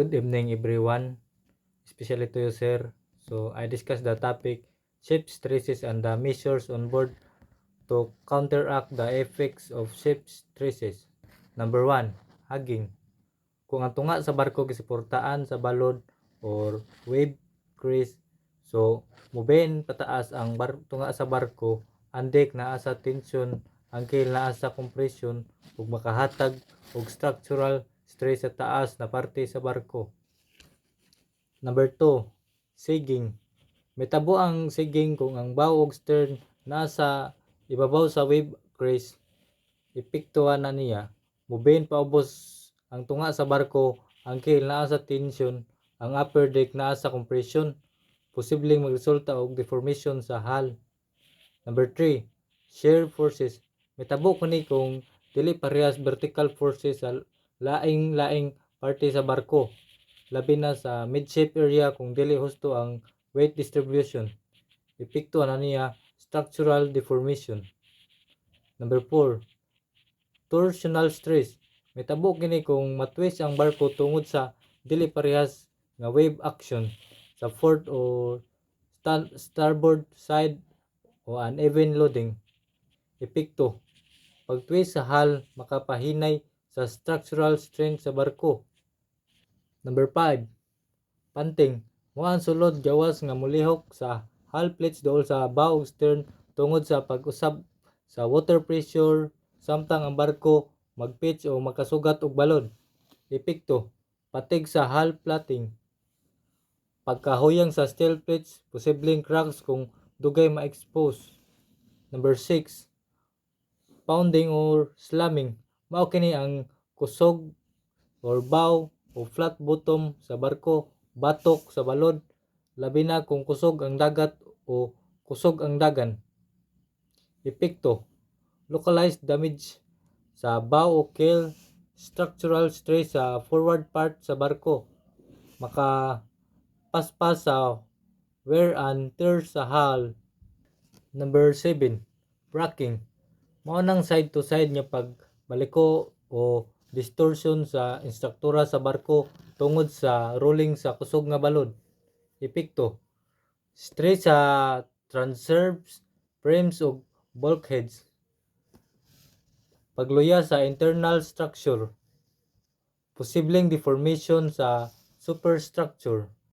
Good evening everyone, especially to you sir. So I discuss the topic ship stresses and the measures on board to counteract the effects of ship stresses. Number 1, hugging. Kung ang tunga sa barko gisuportaan sa balod or wave crease, so muben pataas ang tunga sa barko, andek naa sa tension, angkil naa sa compression ug makahatag og structural stress sa taas na parte sa barko. Number 2, sagging. Metabo ang sagging kung ang bow ug stern nasa ibabaw sa wave crease. Epektuhan na niya, muben paubos ang tunga sa barko, ang keel naa sa tension, ang upper deck naa sa compression, posibleng magresulta og deformation sa hull. Number 3, shear forces. Metabo kani kung dili parehas vertical forces sa laing-laing parte sa barko, labi na sa midship area kung dili husto ang weight distribution. Epekto na niya structural deformation. Number 4, torsional stress. Metabo kini kung matwist ang barko tungod sa dili parehas nga wave action sa port o starboard side o uneven loading. Epekto, pag-twist sa hull makapahinay sa structural strength sa barko. Number 5, panting. Mao ang sulod gawas nga mulihok sa hull plates dool sa bow ug stern tungod sa pag-usab sa water pressure samtang ang barko mag-pitch o makasugat og balon. Epekto, patig sa hull plating. Pagkahuyang sa steel plates, posibleng cracks kung dugay ma-expose. Number 6, pounding or slamming. Mao kini ang kusog or bow o flat bottom sa barko, batok sa balod, labi na kung kusog ang dagat o kusog ang dagan. Epekto, localized damage sa bow o keel, structural stress sa forward part sa barko, makapaspas sa wear and tear sa hull. Number 7, rocking. Mao nang side to side nga pagbaliko o distortion sa instruktura sa barko tungod sa rolling sa kusog nga balod. Epekto, stress sa transverbs, frames ug bulkheads. Pagluya sa internal structure, posibleng deformation sa superstructure.